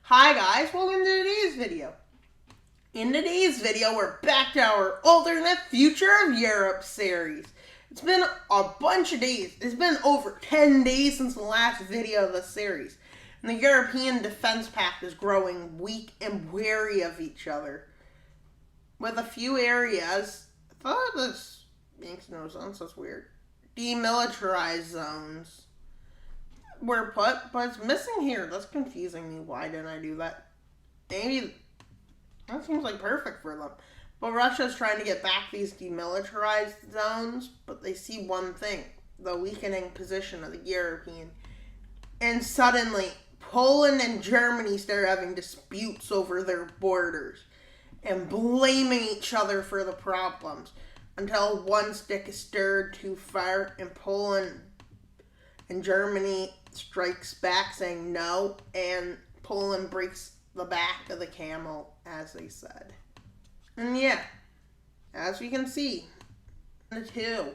Hi guys, welcome to today's video. In today's video, we're back to our alternate Future of Europe series. It's been a bunch of days. It's been over 10 days since the last video of the series. And the European Defense Pact is growing weak and wary of each other. With a few areas, I thought this makes no sense, that's weird. Demilitarized zones were put, but it's missing here. That's confusing me. Why didn't I do that? Maybe that seems like perfect for them. But Russia's trying to get back these demilitarized zones, but they see one thing, the weakening position of the European. And suddenly, Poland and Germany start having disputes over their borders and blaming each other for the problems until one stick is stirred too far and Poland and Germany strikes back saying no, and Poland breaks the back of the camel, as they said. And yeah, as we can see, the two.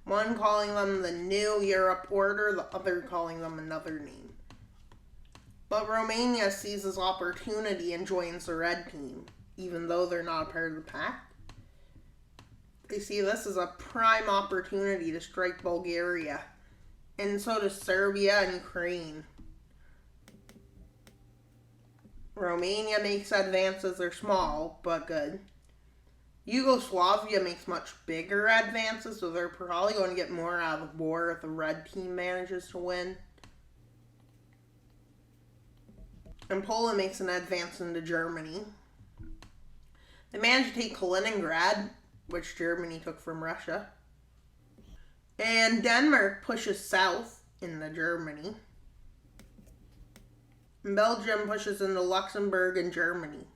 One calling them the New Europe Order, the other calling them another name. But Romania sees this opportunity and joins the red team, even though they're not a part of the pact. They see this as a prime opportunity to strike Bulgaria. And so does Serbia and Ukraine. Romania makes advances. They're small, but good. Yugoslavia makes much bigger advances, so they're probably going to get more out of the war if the red team manages to win. And Poland makes an advance into Germany. They managed to take Kaliningrad, which Germany took from Russia. And Denmark pushes south into Germany. And Belgium pushes into Luxembourg and Germany.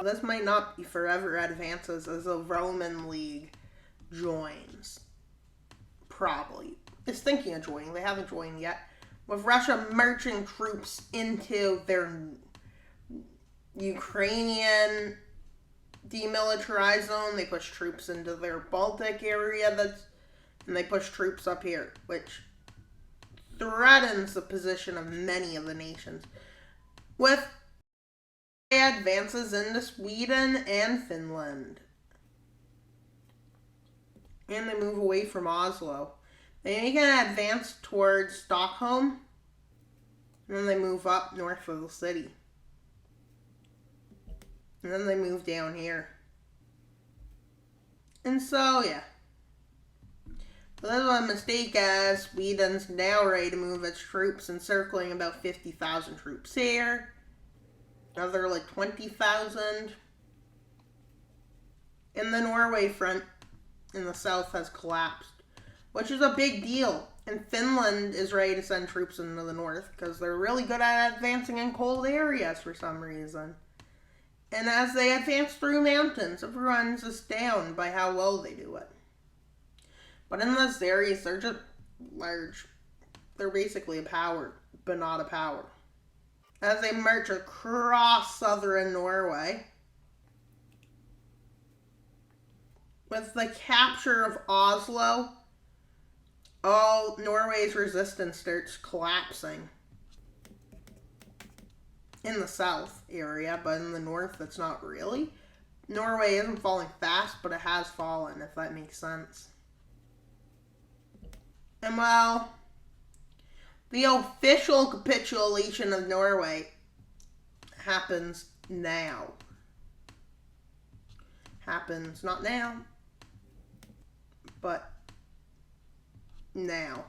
This might not be forever advances as the Roman League joins. Probably. It's thinking of joining. They haven't joined yet. With Russia marching troops into their Ukrainian demilitarized zone, they push troops into their Baltic area, and they push troops up here, which threatens the position of many of the nations. With advances into Sweden and Finland. And they move away from Oslo. They make an advance towards Stockholm, and then they move up north of the city. And then they move down here. And so, yeah. So this was a mistake as Sweden's now ready to move its troops, encircling about 50,000 troops here. Another like 20,000. And the Norway front in the south has collapsed, which is a big deal. And Finland is ready to send troops into the north because they're really good at advancing in cold areas for some reason. And as they advance through mountains, it runs us down by how well they do it. But in those areas, they're just large. They're basically a power, but not a power. As they march across southern Norway, with the capture of Oslo, all Norway's resistance starts collapsing. In the south area, but in the north, it's not really. Norway isn't falling fast, but it has fallen, if that makes sense. And well, the official capitulation of Norway happens now. Happens not now, but now.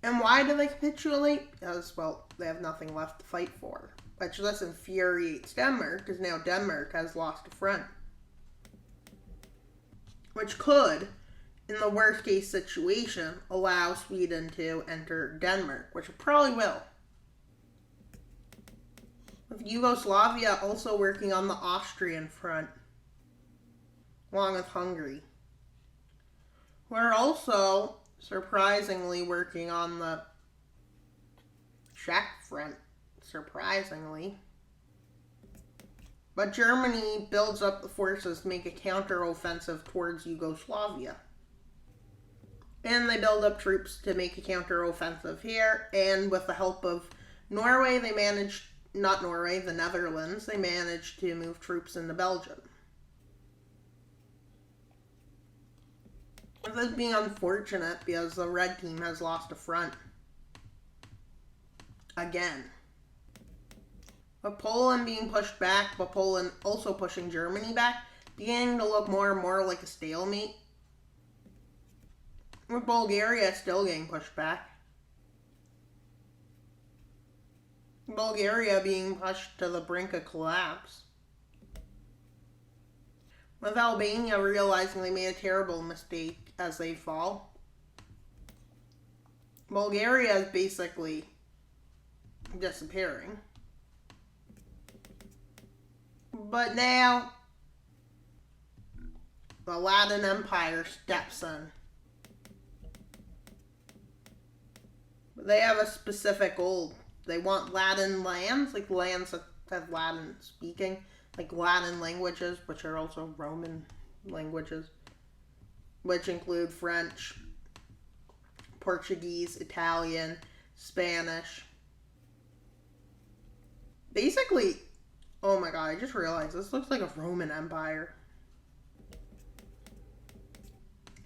And why do they capitulate? Because, well, they have nothing left to fight for. Which just infuriates Denmark, because now Denmark has lost a front. Which could, in the worst case situation, allow Sweden to enter Denmark, which it probably will. With Yugoslavia also working on the Austrian front, along with Hungary. We're also surprisingly working on the Czech front, surprisingly. But Germany builds up the forces to make a counter-offensive towards Yugoslavia. And they build up troops to make a counteroffensive here. And with the help of Norway, they managed, not Norway, the Netherlands, they managed to move troops into Belgium. This being unfortunate because the red team has lost a front. Again. With Poland being pushed back, but Poland also pushing Germany back, beginning to look more and more like a stalemate. With Bulgaria still getting pushed back. Bulgaria being pushed to the brink of collapse. With Albania realizing they made a terrible mistake as they fall. Bulgaria is basically disappearing. But now, the Latin Empire steps in. They have a specific goal. They want Latin lands, like lands that have Latin speaking, like Latin languages, which are also Roman languages, which include French, Portuguese, Italian, Spanish. Basically, oh my god, I just realized this looks like a Roman Empire.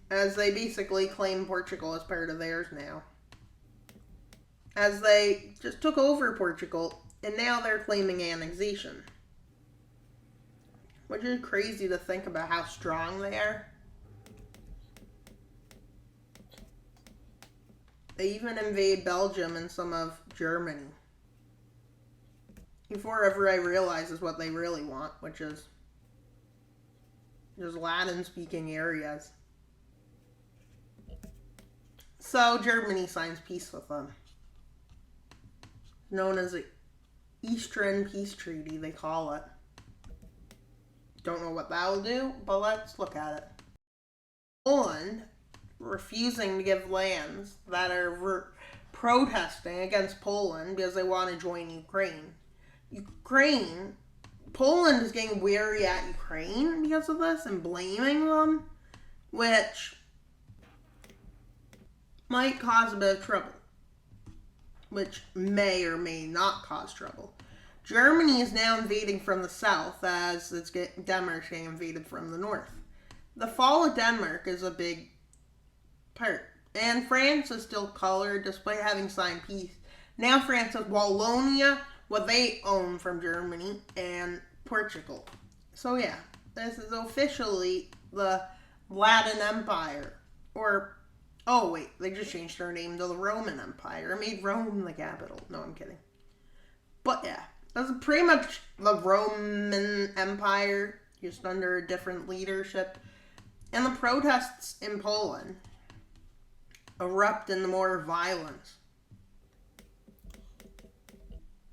As they basically claim Portugal as part of theirs now. As they just took over Portugal, and now they're claiming annexation. Which is crazy to think about how strong they are. They even invade Belgium and some of Germany. Before ever I realizes what they really want, which is just Latin-speaking areas. So Germany signs peace with them. Known as the Eastern Peace Treaty, they call it. Don't know what that will do, but let's look at it. Poland refusing to give lands that are protesting against Poland because they want to join Ukraine. Poland is getting wary at Ukraine because of this and blaming them, which might cause a bit of trouble. Which may or may not cause trouble. Germany is now invading from the south as Denmark's getting invaded from the north. The fall of Denmark is a big part. And France is still colored despite having signed peace. Now France has Wallonia, what they own from Germany, and Portugal. So yeah, this is officially the Latin Empire. Oh wait, they just changed their name to the Roman Empire. It made Rome the capital. No, I'm kidding. But yeah, that's pretty much the Roman Empire, just under a different leadership. And the protests in Poland erupt into more violence,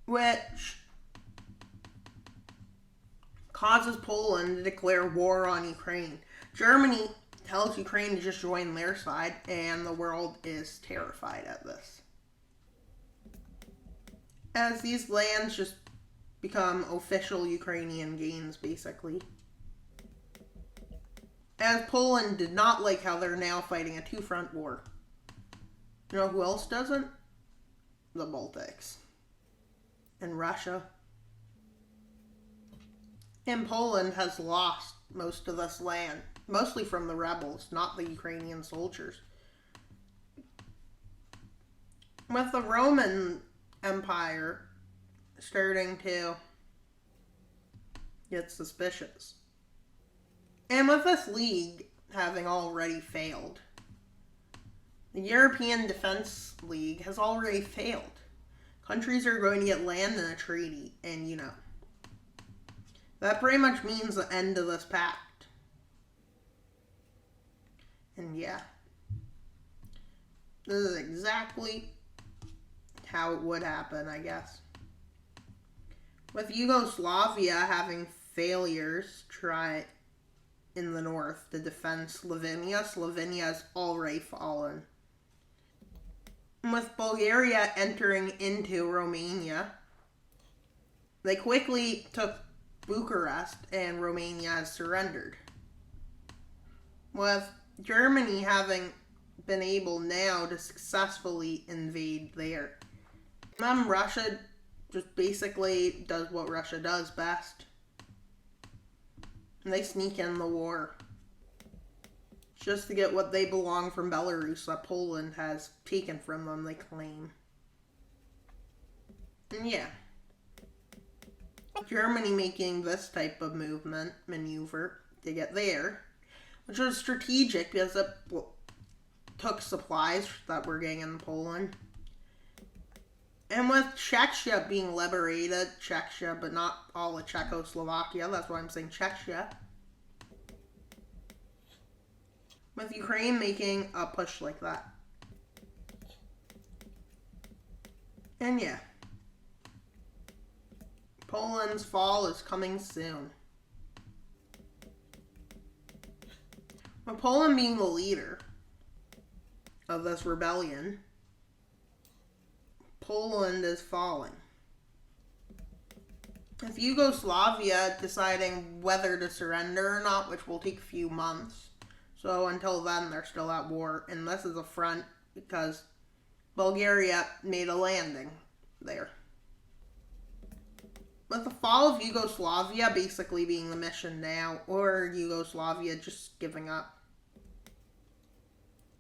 which causes Poland to declare war on Ukraine. Germany tells Ukraine to just join their side, and the world is terrified at this. As these lands just become official Ukrainian gains, basically. As Poland did not like how they're now fighting a two-front war. You know who else doesn't? The Baltics. And Russia. And Poland has lost most of this land. Mostly from the rebels, not the Ukrainian soldiers. With the Roman Empire starting to get suspicious. And with this league having already failed, the European Defense League has already failed. Countries are going to get land in a treaty, and you know, that pretty much means the end of this pact. And yeah, this is exactly how it would happen, I guess. With Yugoslavia having failures try in the north to defend Slovenia, Slovenia has already fallen. And with Bulgaria entering into Romania, they quickly took Bucharest and Romania has surrendered. With Germany having been able now to successfully invade there. And Russia just basically does what Russia does best. And they sneak in the war. Just to get what they belong from Belarus that Poland has taken from them, they claim. And yeah. Germany making this type of maneuver to get there, which was strategic because it took supplies that were getting in Poland. And with Czechia being liberated, Czechia, but not all of Czechoslovakia, that's why I'm saying Czechia. With Ukraine making a push like that. And yeah. Poland's fall is coming soon. With Poland being the leader of this rebellion, Poland is falling. With Yugoslavia deciding whether to surrender or not, which will take a few months. So until then, they're still at war. And this is a front because Bulgaria made a landing there. With the fall of Yugoslavia basically being the mission now, or Yugoslavia just giving up.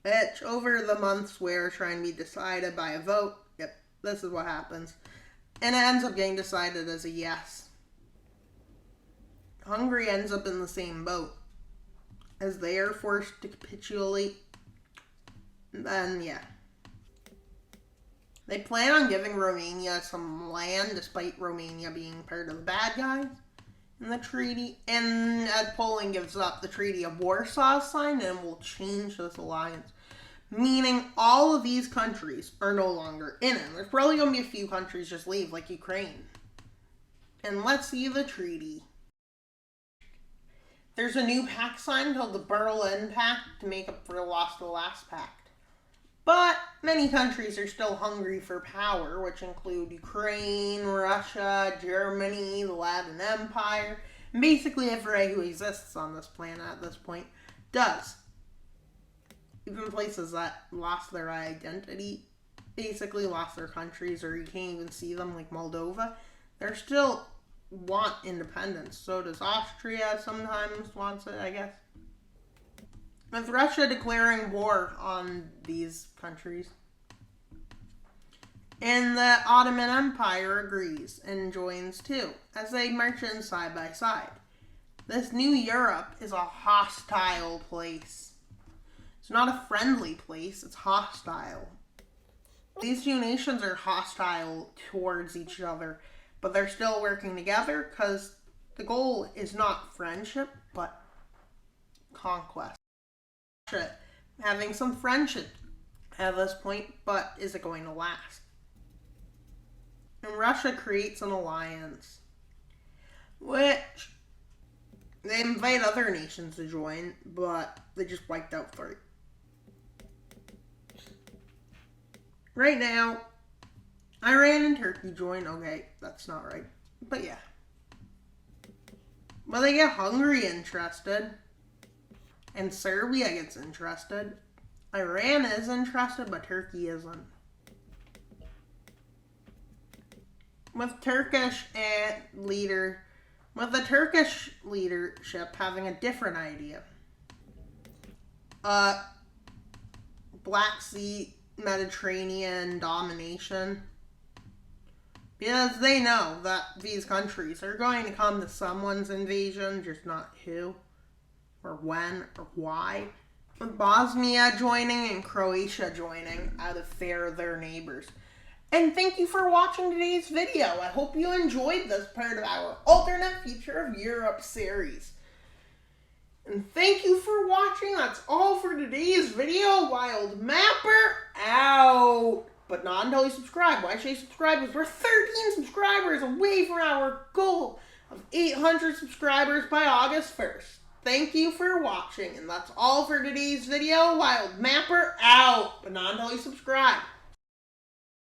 It's over the months where trying to be decided by a vote. Yep, this is what happens. And it ends up getting decided as a yes. Hungary ends up in the same boat. As they are forced to capitulate, then yeah. They plan on giving Romania some land, despite Romania being part of the bad guys in the treaty. And as Poland gives up, the Treaty of Warsaw is signed and will change this alliance. Meaning all of these countries are no longer in it. There's probably going to be a few countries just leave, like Ukraine. And let's see the treaty. There's a new pact signed called the Berlin Pact to make up for the loss of the last pact. But many countries are still hungry for power, which include Ukraine, Russia, Germany, the Latin Empire, and basically everybody who exists on this planet at this point does. Even places that lost their identity, basically lost their countries, or you can't even see them, like Moldova, they're still want independence. So does Austria sometimes wants it, I guess. With Russia declaring war on these countries. And the Ottoman Empire agrees and joins too, as they march in side by side. This new Europe is a hostile place. It's not a friendly place, it's hostile. These two nations are hostile towards each other, but they're still working together because the goal is not friendship, but conquest. Having some friendship at this point, but is it going to last? And Russia creates an alliance, which they invite other nations to join, but they just wiped out 3. Right now, Iran and Turkey join. Okay, that's not right. But yeah. But they get Hungary interested. And Serbia gets interested. Iran is interested, but Turkey isn't. With the Turkish leadership having a different idea. Black Sea, Mediterranean domination. Because they know that these countries are going to come to someone's invasion, just not who, or when, or why. With Bosnia joining and Croatia joining out of fear of their neighbors. And thank you for watching today's video. I hope you enjoyed this part of our Alternate Future of Europe series. And thank you for watching. That's all for today's video. Wild Mapper out. But not until you subscribe. Why should you subscribe? Because we're 13 subscribers away from our goal of 800 subscribers by August 1st. Thank you for watching. And that's all for today's video. Wild Mapper out. But not until you subscribe.